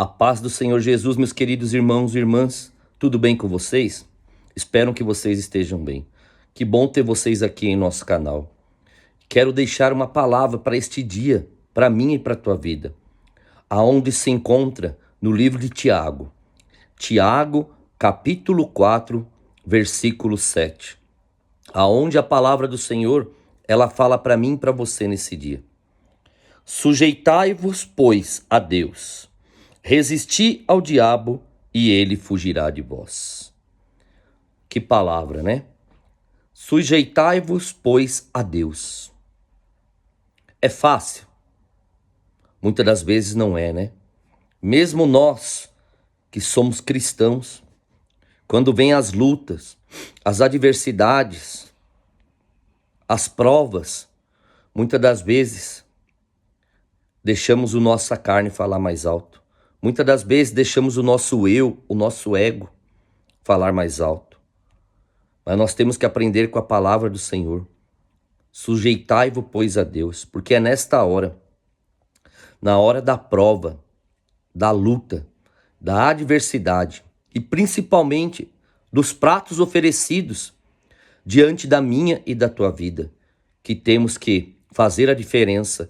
A paz do Senhor Jesus, meus queridos irmãos e irmãs, tudo bem com vocês? Espero que vocês estejam bem. Que bom ter vocês aqui em nosso canal. Quero deixar uma palavra para este dia, para mim e para a tua vida, aonde se encontra no livro de Tiago. Tiago, capítulo 4, versículo 7. Aonde a palavra do Senhor, ela fala para mim e para você nesse dia. Sujeitai-vos, pois, a Deus. Resisti ao diabo e ele fugirá de vós. Que palavra, né? Sujeitai-vos, pois, a Deus. É fácil? Muitas das vezes não é, né? Mesmo nós que somos cristãos, quando vêm as lutas, as adversidades, as provas, muitas das vezes deixamos a nossa carne falar mais alto. Muitas das vezes deixamos o nosso eu, o nosso ego, falar mais alto. Mas nós temos que aprender com a palavra do Senhor. Sujeitai-vos, pois, a Deus, porque é nesta hora, na hora da prova, da luta, da adversidade e principalmente dos pratos oferecidos diante da minha e da tua vida, que temos que fazer a diferença,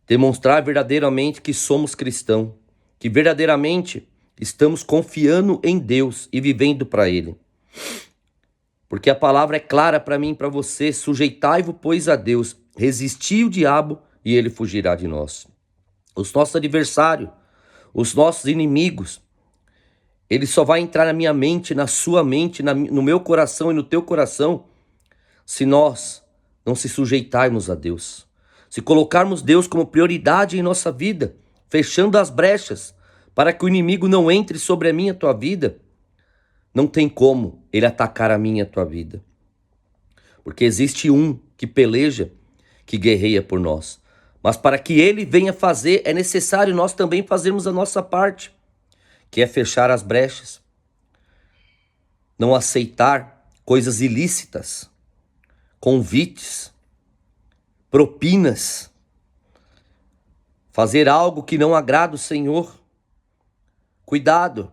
demonstrar verdadeiramente que somos cristãos, que verdadeiramente estamos confiando em Deus e vivendo para Ele. Porque a palavra é clara para mim e para você: sujeitai-vos, pois, a Deus, resisti o diabo e ele fugirá de nós. Os nossos adversários, os nossos inimigos, ele só vai entrar na minha mente, na sua mente, no meu coração e no teu coração, se nós não se sujeitarmos a Deus. Se colocarmos Deus como prioridade em nossa vida, fechando as brechas para que o inimigo não entre sobre a minha e a tua vida, não tem como ele atacar a minha e a tua vida. Porque existe um que peleja, que guerreia por nós. Mas para que ele venha fazer, é necessário nós também fazermos a nossa parte, que é fechar as brechas, não aceitar coisas ilícitas, convites, propinas, fazer algo que não agrada o Senhor. Cuidado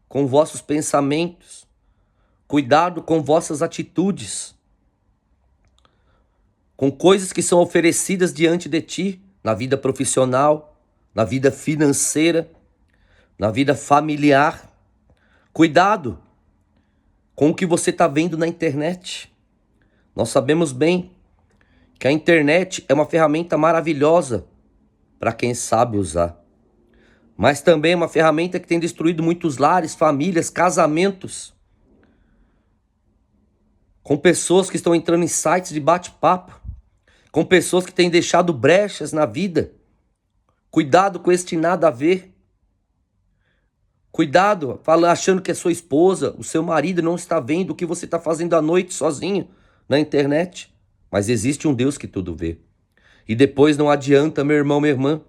com vossos pensamentos, cuidado com vossas atitudes, com coisas que são oferecidas diante de ti, na vida profissional, na vida financeira, na vida familiar. Cuidado com o que você está vendo na internet. Nós sabemos bem que a internet é uma ferramenta maravilhosa para quem sabe usar. Mas também é uma ferramenta que tem destruído muitos lares, famílias, casamentos. Com pessoas que estão entrando em sites de bate-papo. Com pessoas que têm deixado brechas na vida. Cuidado com este nada a ver. Cuidado, achando que é sua esposa, o seu marido não está vendo o que você está fazendo à noite sozinho na internet. Mas existe um Deus que tudo vê. E depois não adianta, meu irmão, minha irmã,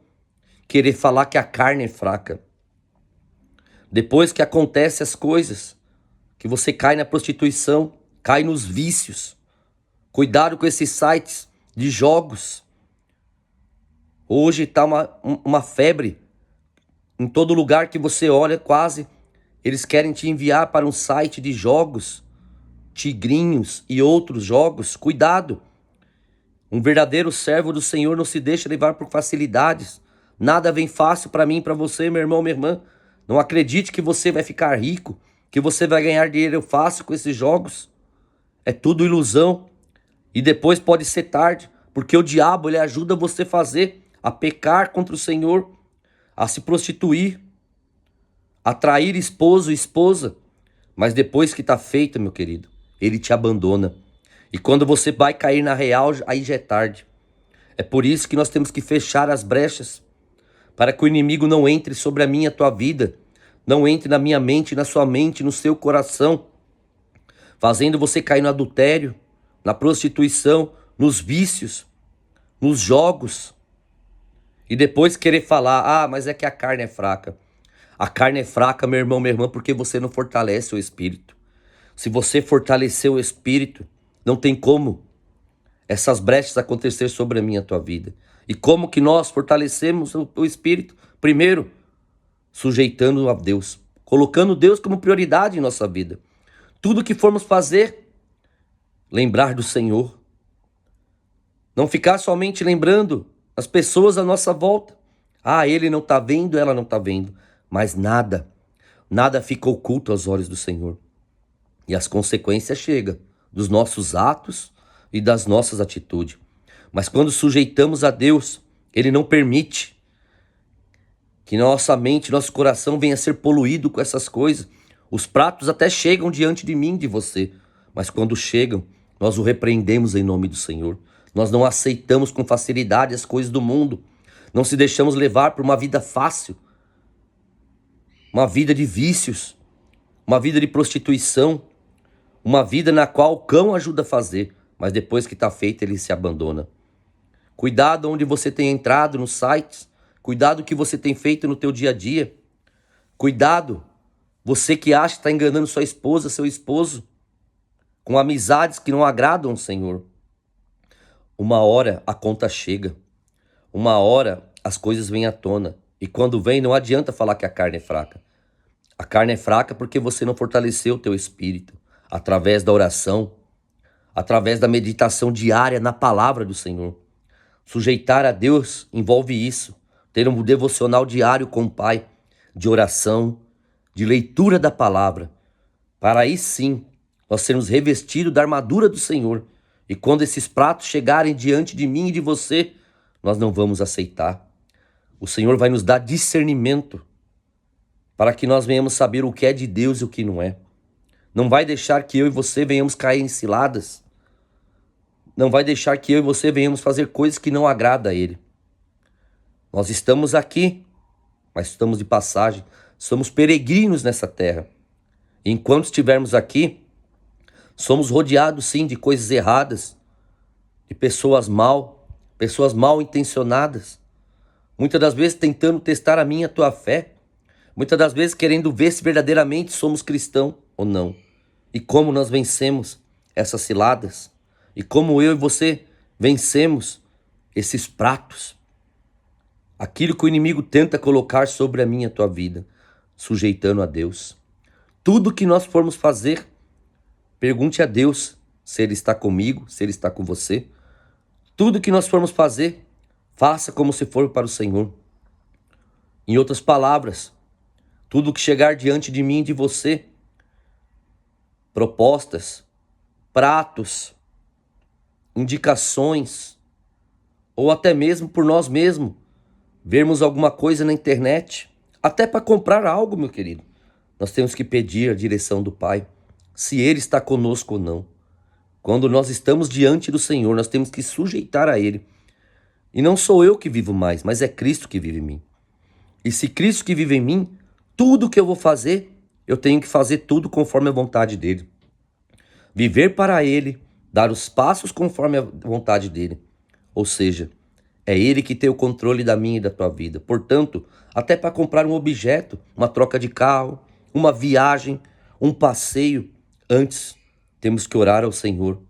querer falar que a carne é fraca. Depois que acontecem as coisas, que você cai na prostituição, cai nos vícios. Cuidado com esses sites de jogos. Hoje está uma febre. Em todo lugar que você olha, quase, eles querem te enviar para um site de jogos, tigrinhos e outros jogos. Cuidado. Um verdadeiro servo do Senhor não se deixa levar por facilidades. Nada vem fácil para mim e para você, meu irmão, minha irmã. Não acredite que você vai ficar rico, que você vai ganhar dinheiro fácil com esses jogos. É tudo ilusão. E depois pode ser tarde, porque o diabo ele ajuda você a pecar contra o Senhor, a se prostituir, a trair esposo e esposa. Mas depois que está feito, meu querido, ele te abandona. E quando você vai cair na real, aí já é tarde. É por isso que nós temos que fechar as brechas, para que o inimigo não entre sobre a minha e a tua vida, não entre na minha mente, na sua mente, no seu coração, fazendo você cair no adultério, na prostituição, nos vícios, nos jogos, e depois querer falar: mas é que a carne é fraca. A carne é fraca, meu irmão, minha irmã, porque você não fortalece o espírito. Se você fortalecer o espírito, não tem como essas brechas acontecer sobre a minha e a tua vida. E como que nós fortalecemos o espírito? Primeiro, sujeitando a Deus, colocando Deus como prioridade em nossa vida. Tudo que formos fazer, lembrar do Senhor. Não ficar somente lembrando as pessoas à nossa volta. Ah, ele não está vendo, ela não está vendo. Mas nada fica oculto aos olhos do Senhor. E as consequências chegam dos nossos atos e das nossas atitudes. Mas quando sujeitamos a Deus, Ele não permite que nossa mente, nosso coração venha a ser poluído com essas coisas. Os pratos até chegam diante de mim, de você. Mas quando chegam, nós o repreendemos em nome do Senhor. Nós não aceitamos com facilidade as coisas do mundo. Não se deixamos levar por uma vida fácil. Uma vida de vícios. Uma vida de prostituição. Uma vida na qual o cão ajuda a fazer. Mas depois que está feito, ele se abandona. Cuidado onde você tem entrado nos sites. Cuidado o que você tem feito no teu dia a dia. Cuidado, você que acha que está enganando sua esposa, seu esposo, com amizades que não agradam ao Senhor. Uma hora a conta chega. Uma hora as coisas vêm à tona. E quando vem, não adianta falar que a carne é fraca. A carne é fraca porque você não fortaleceu o teu espírito. Através da oração, através da meditação diária na palavra do Senhor. Sujeitar a Deus envolve isso. Ter um devocional diário com o Pai, de oração, de leitura da palavra. Para aí sim, nós sermos revestidos da armadura do Senhor. E quando esses pratos chegarem diante de mim e de você, nós não vamos aceitar. O Senhor vai nos dar discernimento para que nós venhamos saber o que é de Deus e o que não é. Não vai deixar que eu e você venhamos cair em ciladas. Não vai deixar que eu e você venhamos fazer coisas que não agradam a Ele. Nós estamos aqui, mas estamos de passagem. Somos peregrinos nessa terra. E enquanto estivermos aqui, somos rodeados sim de coisas erradas, de pessoas mal intencionadas. Muitas das vezes tentando testar a minha e a tua fé. Muitas das vezes querendo ver se verdadeiramente somos cristãos ou não. E como nós vencemos essas ciladas. E como eu e você vencemos esses pratos. Aquilo que o inimigo tenta colocar sobre a minha e a tua vida. Sujeitando a Deus. Tudo que nós formos fazer, pergunte a Deus se Ele está comigo, se Ele está com você. Tudo que nós formos fazer, faça como se for para o Senhor. Em outras palavras, tudo que chegar diante de mim e de você, propostas, pratos, indicações, ou até mesmo por nós mesmos, vermos alguma coisa na internet, até para comprar algo, meu querido. Nós temos que pedir a direção do Pai, se Ele está conosco ou não. Quando nós estamos diante do Senhor, nós temos que sujeitar a Ele. E não sou eu que vivo mais, mas é Cristo que vive em mim. E se Cristo que vive em mim, tudo que eu vou fazer, eu tenho que fazer tudo conforme a vontade dEle. Viver para Ele, dar os passos conforme a vontade dEle. Ou seja, é Ele que tem o controle da minha e da tua vida. Portanto, até para comprar um objeto, uma troca de carro, uma viagem, um passeio, antes temos que orar ao Senhor.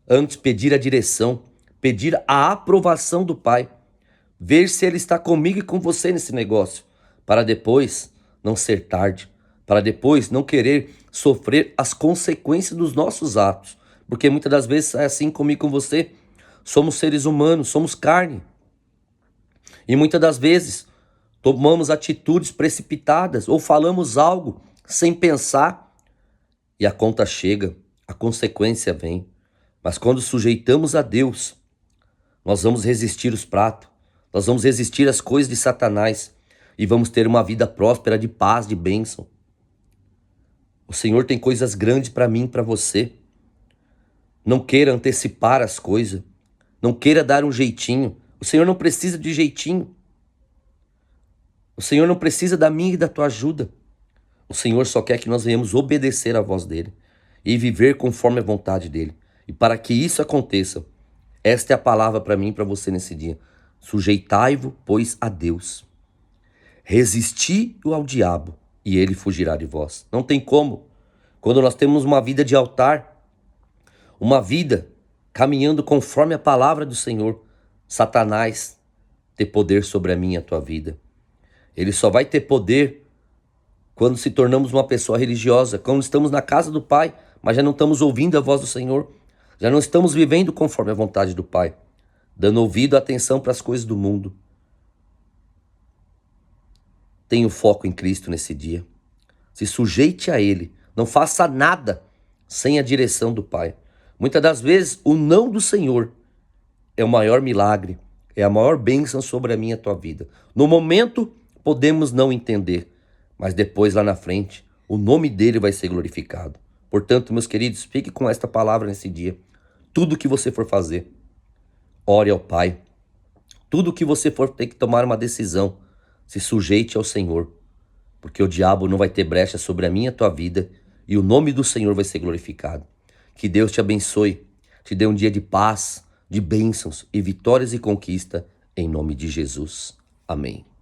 Antes pedir a direção, pedir a aprovação do Pai. Ver se Ele está comigo e com você nesse negócio. Para depois não ser tarde. Para depois não querer sofrer as consequências dos nossos atos. Porque muitas das vezes é assim comigo e com você. Somos seres humanos, somos carne. E muitas das vezes tomamos atitudes precipitadas ou falamos algo sem pensar e a conta chega, a consequência vem. Mas quando sujeitamos a Deus, nós vamos resistir os pratos, nós vamos resistir às coisas de Satanás e vamos ter uma vida próspera de paz, de bênção. O Senhor tem coisas grandes para mim e para você. Não queira antecipar as coisas, não queira dar um jeitinho. O Senhor não precisa de jeitinho. O Senhor não precisa da minha e da tua ajuda. O Senhor só quer que nós venhamos obedecer à voz dEle e viver conforme a vontade dEle. E para que isso aconteça, esta é a palavra para mim e para você nesse dia. Sujeitai-vos, pois, a Deus. Resisti ao diabo e ele fugirá de vós. Não tem como. Quando nós temos uma vida de altar, uma vida caminhando conforme a palavra do Senhor, Satanás ter poder sobre a minha e a tua vida. Ele só vai ter poder quando se tornamos uma pessoa religiosa, quando estamos na casa do Pai, mas já não estamos ouvindo a voz do Senhor, já não estamos vivendo conforme a vontade do Pai, dando ouvido e atenção para as coisas do mundo. Tenha o foco em Cristo nesse dia. Se sujeite a Ele. Não faça nada sem a direção do Pai. Muitas das vezes, o não do Senhor é o maior milagre, é a maior bênção sobre a minha e a tua vida. No momento, podemos não entender, mas depois, lá na frente, o nome dele vai ser glorificado. Portanto, meus queridos, fique com esta palavra nesse dia. Tudo que você for fazer, ore ao Pai. Tudo que você for ter que tomar uma decisão, se sujeite ao Senhor, porque o diabo não vai ter brecha sobre a minha e a tua vida e o nome do Senhor vai ser glorificado. Que Deus te abençoe, te dê um dia de paz, de bênçãos e vitórias e conquista, em nome de Jesus. Amém.